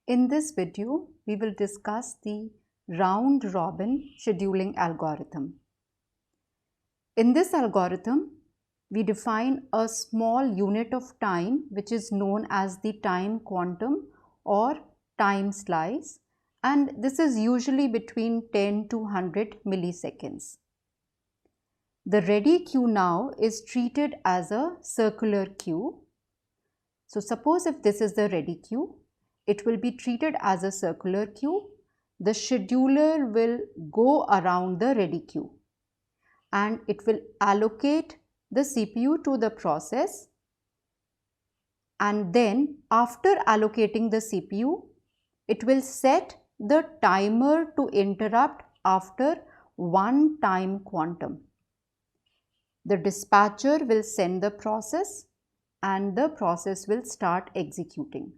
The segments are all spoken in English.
In this video, we will discuss the round-robin scheduling algorithm. In this algorithm, we define a small unit of time which is known as the time quantum or time slice, and this is usually between 10 to 100 milliseconds. The ready queue now is treated as a circular queue. So suppose if this is the ready queue, it will be treated as a circular queue. The scheduler will go around the ready queue and it will allocate the CPU to the process, and then after allocating the CPU, it will set the timer to interrupt after one time quantum. The dispatcher will send the process and the process will start executing.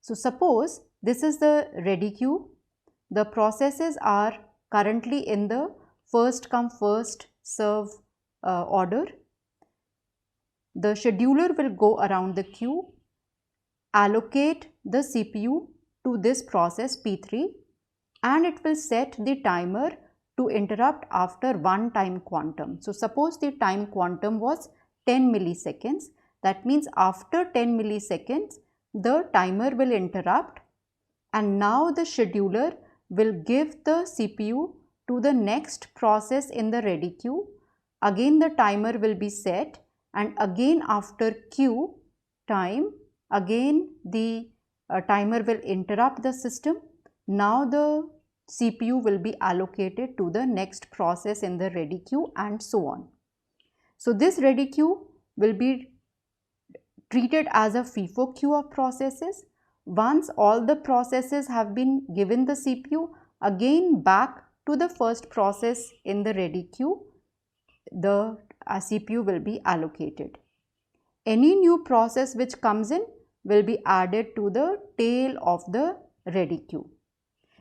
So suppose this is the ready queue. The processes are currently in the first come first serve order. The scheduler will go around the queue, allocate the CPU to this process P3, and it will set the timer to interrupt after one time quantum. So suppose the time quantum was 10 milliseconds. That means after 10 milliseconds, the timer will interrupt, and now the scheduler will give the CPU to the next process in the ready queue. Again the timer will be set, and again after queue time, again the timer will interrupt the system. Now the CPU will be allocated to the next process in the ready queue, and so on. So this ready queue will be treated as a FIFO queue of processes. Once all the processes have been given the CPU, again back to the first process in the ready queue, the CPU will be allocated. Any new process which comes in will be added to the tail of the ready queue.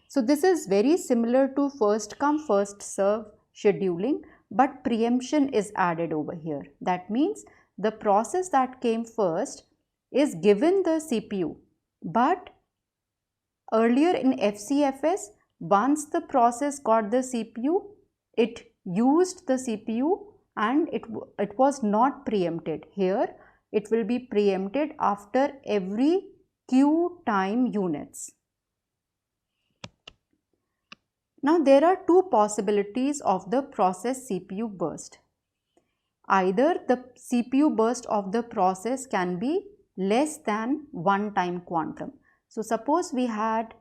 So this is very similar to first come first serve scheduling, but preemption is added over here. That means the process that came first is given the CPU, but earlier in FCFS, once the process got the CPU, it used the CPU and it was not preempted. Here it will be preempted after every queue time units. Now there are two possibilities of the process CPU burst. Either the CPU burst of the process can be less than one time quantum. So suppose we had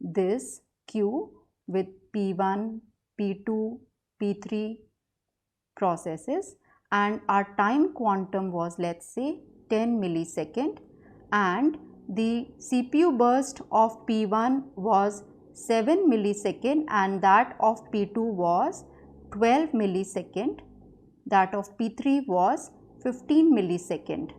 this queue with P1, P2, P3 processes, and our time quantum was, let's say, 10 millisecond, and the CPU burst of P1 was 7 millisecond and that of P2 was 12 millisecond, that of P3 was 15 millisecond.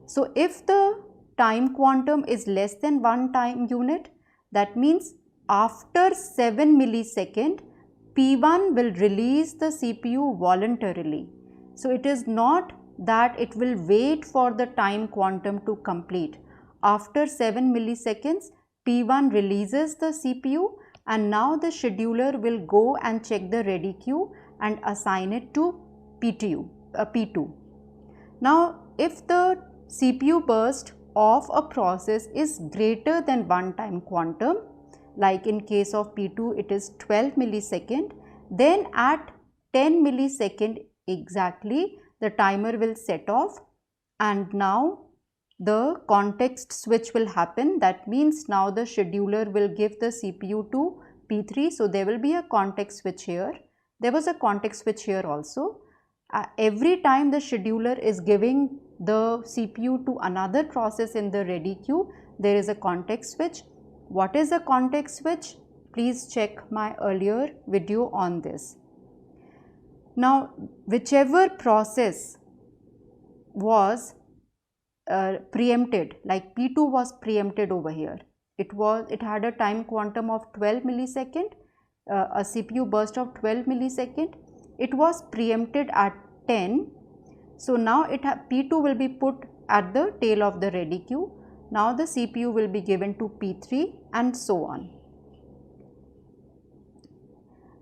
So if the time quantum is less than one time unit, that means after 7 millisecond, P1 will release the CPU voluntarily. So it is not that it will wait for the time quantum to complete. After 7 milliseconds, P1 releases the CPU, and now the scheduler will go and check the ready queue and assign it to P2. Now if the CPU burst of a process is greater than one time quantum, like in case of P2 it is 12 millisecond, then at 10 millisecond exactly the timer will set off, and now the context switch will happen. That means now the scheduler will give the CPU to P3, so there will be a context switch here. There was a context switch here also. Every time the scheduler is giving the CPU to another process in the ready queue, there is a context switch. What is a context switch? Please check my earlier video on this. Now, whichever process was preempted, like P2 was preempted over here, it had a time quantum of 12 millisecond, a CPU burst of 12 millisecond. It was preempted at 10. So now P2 will be put at the tail of the ready queue. Now the CPU will be given to P3 and so on.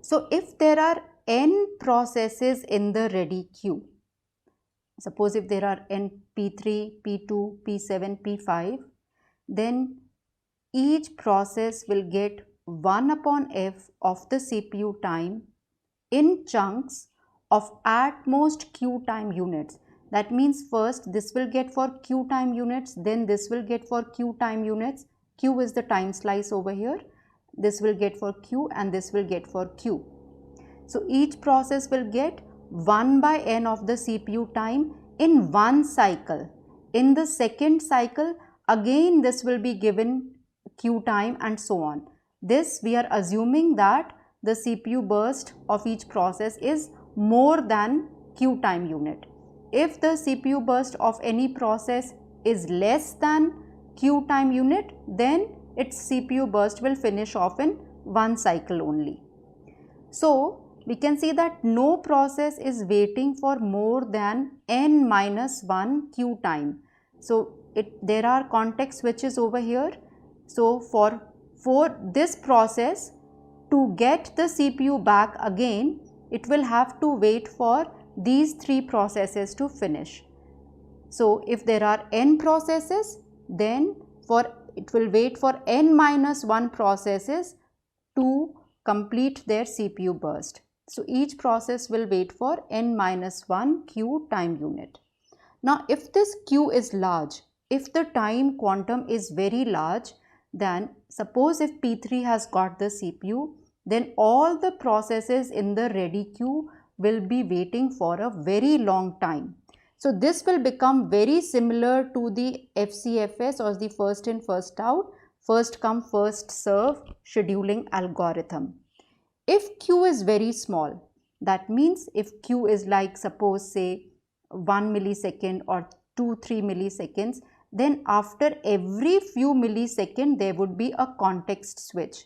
So if there are n processes in the ready queue, suppose if there are n P3, P2, P7, P5, then each process will get 1 upon f of the CPU time in chunks of at most q time units. That means first this will get for q time units, then this will get for q time units. Q is the time slice over here. This will get for q and this will get for q. So each process will get 1 by n of the CPU time in one cycle. In the second cycle, again this will be given q time and so on. This we are assuming that the CPU burst of each process is more than q time unit. If the CPU burst of any process is less than q time unit, then its CPU burst will finish off in one cycle only. So we can see that no process is waiting for more than n minus 1 q time. So there are context switches over here. So for this process to get the CPU back again, it will have to wait for these 3 processes to finish. So if there are n processes, then it will wait for n minus 1 processes to complete their CPU burst. So each process will wait for n minus 1 q time unit. Now if this q is large, if the time quantum is very large, then suppose if P3 has got the CPU, then all the processes in the ready queue will be waiting for a very long time. So this will become very similar to the FCFS, or the first in first out, first come first serve scheduling algorithm. If q is very small, that means if q is like suppose say 1 millisecond or 2-3 milliseconds, then after every few milliseconds there would be a context switch.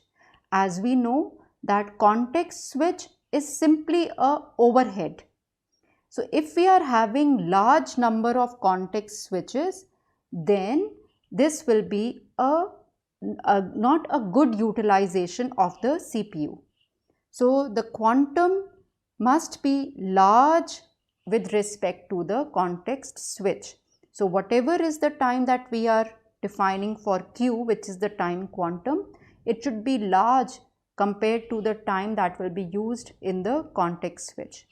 As we know that context switch is simply a overhead. So if we are having large number of context switches, then this will be not a good utilization of the CPU. So the quantum must be large with respect to the context switch. So whatever is the time that we are defining for q, which is the time quantum, it should be large compared to the time that will be used in the context switch.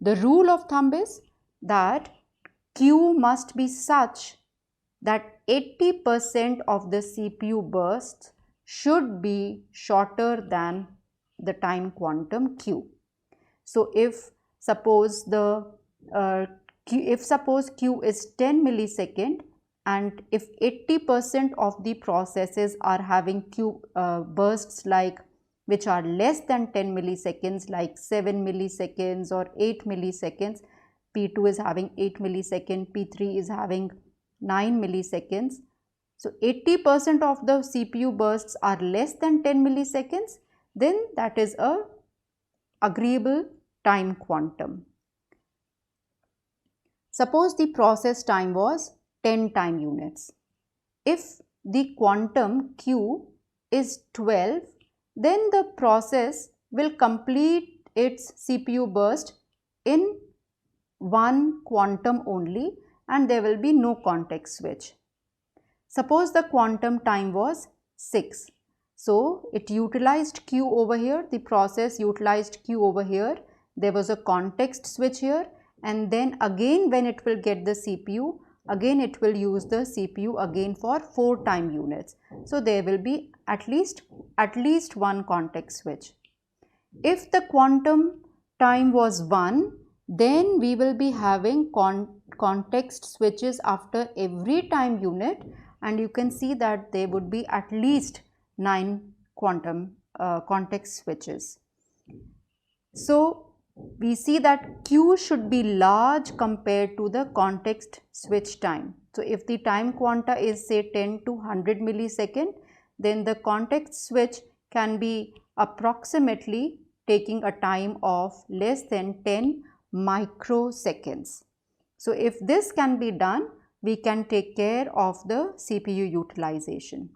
The rule of thumb is that q must be such that 80% of the CPU bursts should be shorter than the time quantum q. So if suppose q is 10 millisecond, and if 80% of the processes are having q bursts like which are less than 10 milliseconds, like 7 milliseconds or 8 milliseconds, P2 is having 8 milliseconds, P3 is having 9 milliseconds. So 80% of the CPU bursts are less than 10 milliseconds, then that is a agreeable time quantum. Suppose the process time was 10 time units. If the quantum q is 12, then the process will complete its CPU burst in one quantum only and there will be no context switch. Suppose the quantum time was 6. So it utilized q over here, the process utilized q over here, there was a context switch here, and then again when it will get the CPU, again it will use the CPU again for 4 time units. So there will be at least one context switch. If the quantum time was 1, then we will be having context switches after every time unit, and you can see that there would be at least 9 quantum context switches. So we see that q should be large compared to the context switch time. So if the time quanta is say 10 to 100 millisecond, then the context switch can be approximately taking a time of less than 10 microseconds. So if this can be done, we can take care of the CPU utilization.